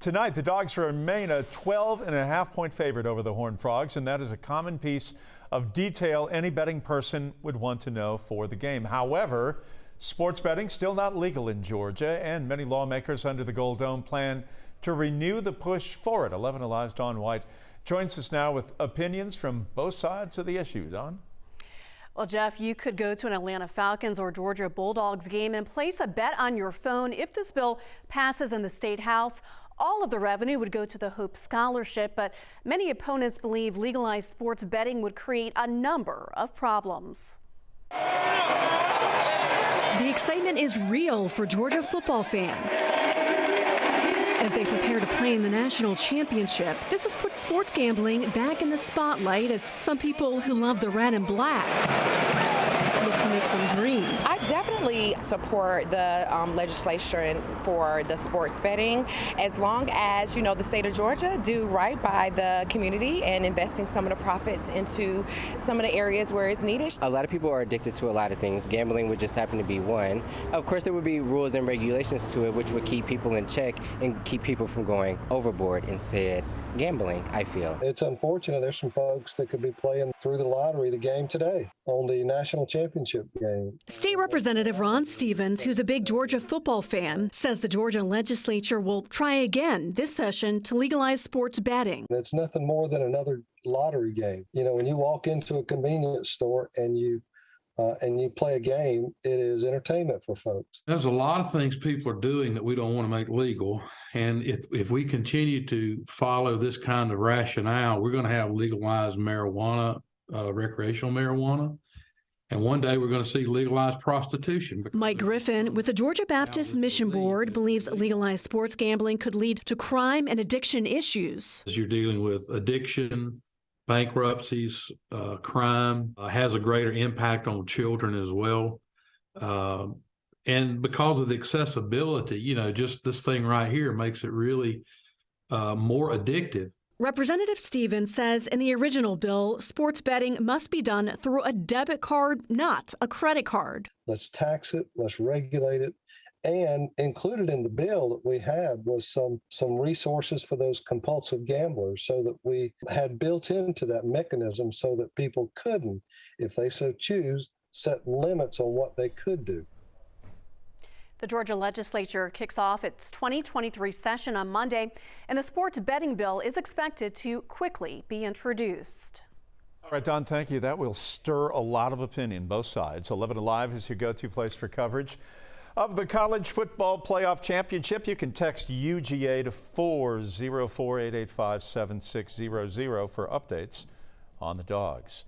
Tonight, the Dogs remain a 12.5-point favorite over the Horned Frogs, and that is a common piece of detail any betting person would want to know for the game. However, sports betting still not legal in Georgia, and many lawmakers under the Gold Dome plan to renew the push for it. 11 Alive's Don White joins us now with opinions from both sides of the issue. Don? Well, Jeff, you could go to an Atlanta Falcons or Georgia Bulldogs game and place a bet on your phone. If this bill passes in the State House, all of the revenue would go to the Hope Scholarship, but many opponents believe legalized sports betting would create a number of problems. The excitement is real for Georgia football fans as they prepare to play in the national championship. This has put sports gambling back in the spotlight as some people who love the red and black look to make some green. I definitely support the legislation for the sports betting, as long as, you know, the state of Georgia do right by the community and investing some of the profits into some of the areas where it's needed. A lot of people are addicted to a lot of things. Gambling would just happen to be one. Of course, there would be rules and regulations to it, which would keep people in check and keep people from going overboard in said gambling, I feel. It's unfortunate. There's some folks that could be playing through the lottery the game today on the national championship game. State Representative Ron Stevens, who's a big Georgia football fan, says the Georgia legislature will try again this session to legalize sports betting. It's nothing more than another lottery game. You know, when you walk into a convenience store and you play a game, it is entertainment for folks. There's a lot of things people are doing that we don't want to make legal. And if we continue to follow this kind of rationale, we're going to have legalized marijuana, recreational marijuana. And one day we're going to see legalized prostitution. Mike Griffin with the Georgia Baptist Mission Board believes legalized sports gambling could lead to crime and addiction issues. As you're dealing with addiction, bankruptcies, crime has a greater impact on children as well. And because of the accessibility, you know, just this thing right here makes it really more addictive. Representative Stevens says in the original bill, sports betting must be done through a debit card, not a credit card. Let's tax it, let's regulate it. And included in the bill that we had was some resources for those compulsive gamblers, so that we had built into that mechanism so that people couldn't, if they so choose, set limits on what they could do. The Georgia legislature kicks off its 2023 session on Monday, and the sports betting bill is expected to quickly be introduced. All right, Don, thank you. That will stir a lot of opinion, both sides. 11 Alive is your go-to place for coverage of the college football playoff championship. You can text UGA to 404-885-7600 for updates on the Dogs.